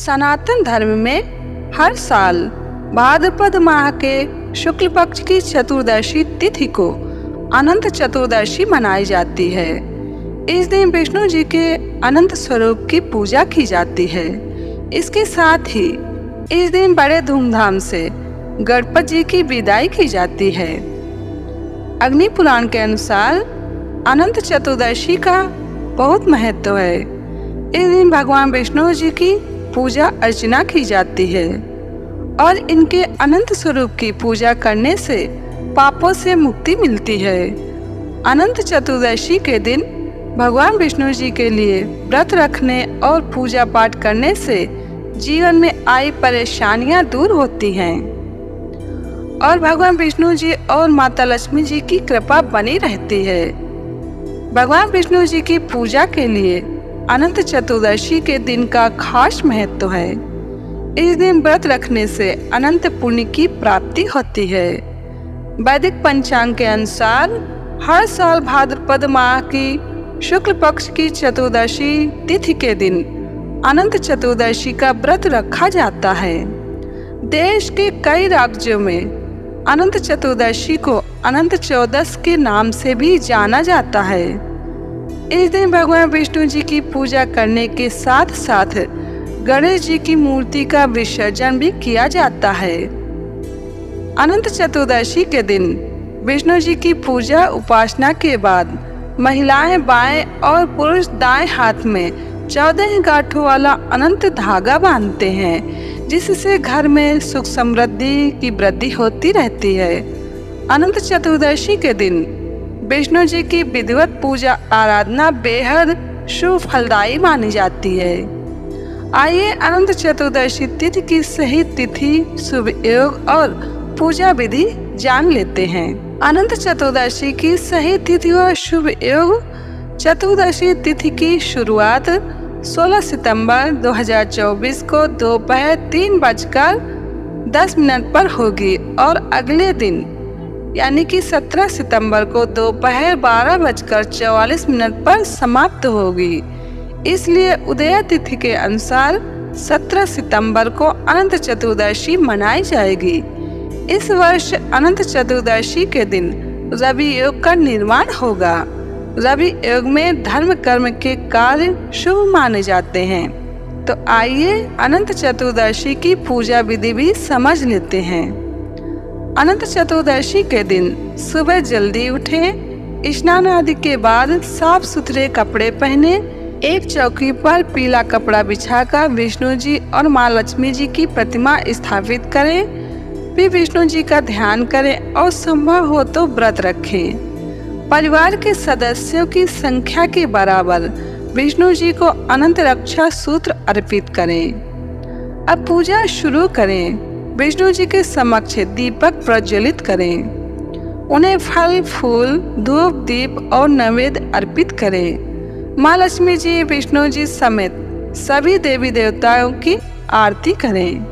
सनातन धर्म में हर साल भाद्रपद माह के शुक्ल पक्ष की चतुर्दशी तिथि को अनंत चतुर्दशी मनाई जाती है। इस दिन विष्णु जी के अनंत स्वरूप की पूजा की जाती है। इसके साथ ही इस दिन बड़े धूमधाम से गणपति जी की विदाई की जाती है। अग्नि पुराण के अनुसार अनंत चतुर्दशी का बहुत महत्व है। इस दिन भगवान विष्णु जी की पूजा अर्चना की जाती है और इनके अनंत स्वरूप की पूजा करने से पापों से मुक्ति मिलती है। अनंत चतुर्दशी के दिन भगवान विष्णु जी के लिए व्रत रखने और पूजा पाठ करने से जीवन में आई परेशानियां दूर होती हैं और भगवान विष्णु जी और माता लक्ष्मी जी की कृपा बनी रहती है। भगवान विष्णु जी की पूजा के लिए अनंत चतुर्दशी के दिन का खास महत्व है। इस दिन व्रत रखने से अनंत पुण्य की प्राप्ति होती है। वैदिक पंचांग के अनुसार हर साल भाद्रपद माह की शुक्ल पक्ष की चतुर्दशी तिथि के दिन अनंत चतुर्दशी का व्रत रखा जाता है। देश के कई राज्यों में अनंत चतुर्दशी को अनंत चौदस के नाम से भी जाना जाता है। इस दिन भगवान विष्णु जी की पूजा करने के साथ साथ गणेश जी की मूर्ति का विसर्जन भी किया जाता है। अनंत चतुर्दशी के दिन विष्णु जी की पूजा उपासना के बाद महिलाएं बाएं और पुरुष दाएं हाथ में 14 गांठों वाला अनंत धागा बांधते हैं, जिससे घर में सुख समृद्धि की वृद्धि होती रहती है। अनंत चतुर्दशी के दिन विष्णु जी की विधिवत पूजा आराधना बेहद शुभ फलदायी मानी जाती है। आइए अनंत चतुर्दशी तिथि की सही तिथि, शुभ योग और पूजा विधि जान लेते हैं। अनंत चतुर्दशी की सही तिथि और शुभ योग। चतुर्दशी तिथि की शुरुआत 16 सितंबर 2024 को दोपहर 3:10 पर होगी और अगले दिन यानी कि 17 सितंबर को दोपहर 12:44 पर समाप्त होगी। इसलिए उदय तिथि के अनुसार 17 सितंबर को अनंत चतुर्दशी मनाई जाएगी। इस वर्ष अनंत चतुर्दशी के दिन रवि योग का निर्माण होगा। रवि योग में धर्म कर्म के कार्य शुभ माने जाते हैं। तो आइए अनंत चतुर्दशी की पूजा विधि भी समझ लेते हैं। अनंत चतुर्दशी के दिन सुबह जल्दी उठें, स्नान आदि के बाद साफ सुथरे कपड़े पहने, एक चौकी पर पीला कपड़ा बिछाकर विष्णु जी और माँ लक्ष्मी जी की प्रतिमा स्थापित करें। फिर विष्णु जी का ध्यान करें और संभव हो तो व्रत रखें। परिवार के सदस्यों की संख्या के बराबर विष्णु जी को अनंत रक्षा सूत्र अर्पित करें। अब पूजा शुरू करें। विष्णु जी के समक्ष दीपक प्रज्वलित करें। उन्हें फल फूल धूप दीप और नैवेद्य अर्पित करें। माँ लक्ष्मी जी विष्णु जी समेत सभी देवी देवताओं की आरती करें।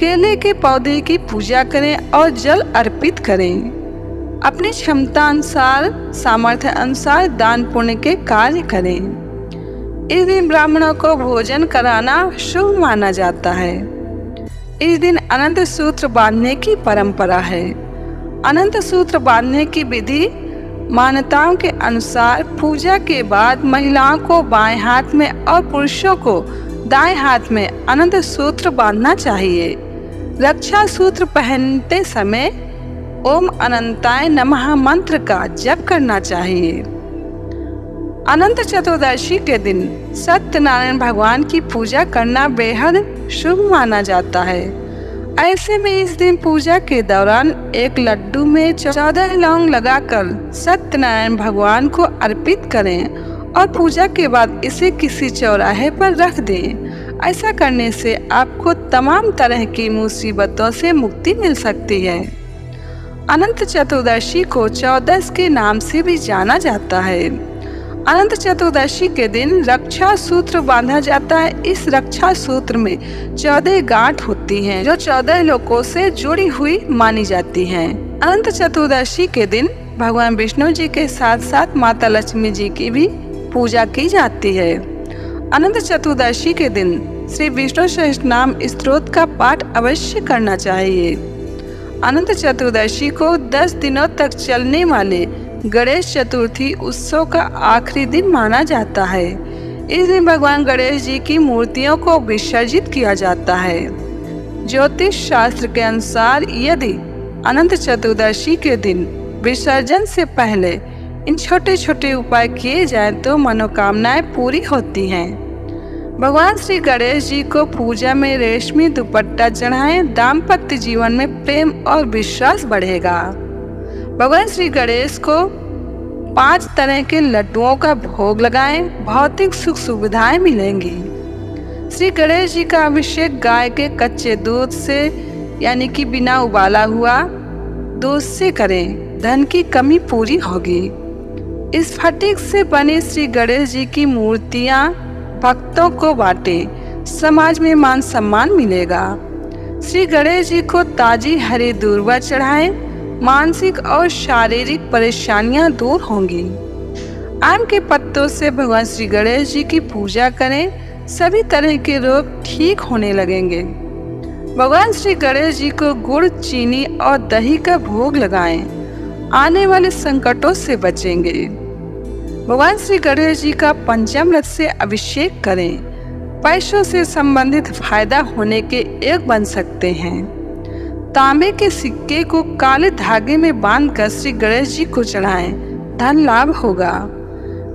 केले के पौधे की पूजा करें और जल अर्पित करें। अपनी क्षमता अनुसार सामर्थ्य अनुसार दान पुण्य के कार्य करें। इस दिन ब्राह्मणों को भोजन कराना शुभ माना जाता है। इस दिन अनंत सूत्र बांधने की परंपरा है। अनंत सूत्र बांधने की विधि मान्यताओं के अनुसार पूजा के बाद महिलाओं को बाएं हाथ में और पुरुषों को दाएं हाथ में अनंत सूत्र बांधना चाहिए। रक्षा सूत्र पहनते समय ओम अनंताय नमः मंत्र का जप करना चाहिए। अनंत चतुर्दशी के दिन सत्यनारायण भगवान की पूजा करना बेहद शुभ माना जाता है। ऐसे में इस दिन पूजा के दौरान एक लड्डू में 14 लौंग लगाकर सत्यनारायण भगवान को अर्पित करें और पूजा के बाद इसे किसी चौराहे पर रख दें। ऐसा करने से आपको तमाम तरह की मुसीबतों से मुक्ति मिल सकती है। अनंत चतुर्दशी को चौदस के नाम से भी जाना जाता है। अनंत चतुर्दशी के दिन रक्षा सूत्र बांधा जाता है। इस रक्षा सूत्र में 14 गांठ होती हैं जो 14 लोकों से जुड़ी हुई मानी जाती हैं। अनंत चतुर्दशी के दिन भगवान विष्णु जी के साथ साथ माता लक्ष्मी जी की भी पूजा की जाती है। अनंत चतुर्दशी के दिन श्री विष्णु सहस्त्रनाम स्तोत्र का पाठ अवश्य करना चाहिए। अनंत चतुर्दशी को 10 दिनों तक चलने वाले गणेश चतुर्थी उत्सव का आखिरी दिन माना जाता है। इस दिन भगवान गणेश जी की मूर्तियों को विसर्जित किया जाता है। ज्योतिष शास्त्र के अनुसार यदि अनंत चतुर्दशी के दिन विसर्जन से पहले इन छोटे छोटे उपाय किए जाएं तो मनोकामनाएं पूरी होती हैं। भगवान श्री गणेश जी को पूजा में रेशमी दुपट्टा चढ़ाएं, दाम्पत्य जीवन में प्रेम और विश्वास बढ़ेगा। भगवान श्री गणेश को 5 तरह के लड्डुओं का भोग लगाएं, भौतिक सुख सुविधाएं मिलेंगी। श्री गणेश जी का अभिषेक गाय के कच्चे दूध से यानी कि बिना उबाला हुआ दूध से करें, धन की कमी पूरी होगी। इस स्फटिक से बनी श्री गणेश जी की मूर्तियां भक्तों को बांटें, समाज में मान सम्मान मिलेगा। श्री गणेश जी को ताजी हरी दूर्वा चढ़ाएं, मानसिक और शारीरिक परेशानियां दूर होंगी। आम के पत्तों से भगवान श्री गणेश जी की पूजा करें, सभी तरह के रोग ठीक होने लगेंगे। भगवान श्री गणेश जी को गुड़, चीनी और दही का भोग लगाएं, आने वाले संकटों से बचेंगे। भगवान श्री गणेश जी का पंचामृत से अभिषेक करें, पैसों से संबंधित फायदा होने के योग बन सकते हैं। तांबे के सिक्के को काले धागे में बांधकर श्री गणेश जी को चढ़ाएं, धन लाभ होगा।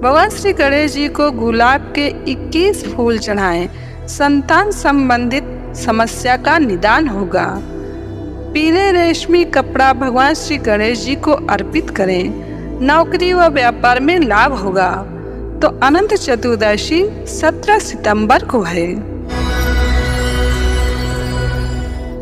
भगवान श्री गणेश जी को गुलाब के 21 फूल चढ़ाएं, संतान संबंधित समस्या का निदान होगा। पीले रेशमी कपड़ा भगवान श्री गणेश जी को अर्पित करें, नौकरी व व्यापार में लाभ होगा। तो अनंत चतुर्दशी 17 सितंबर को है।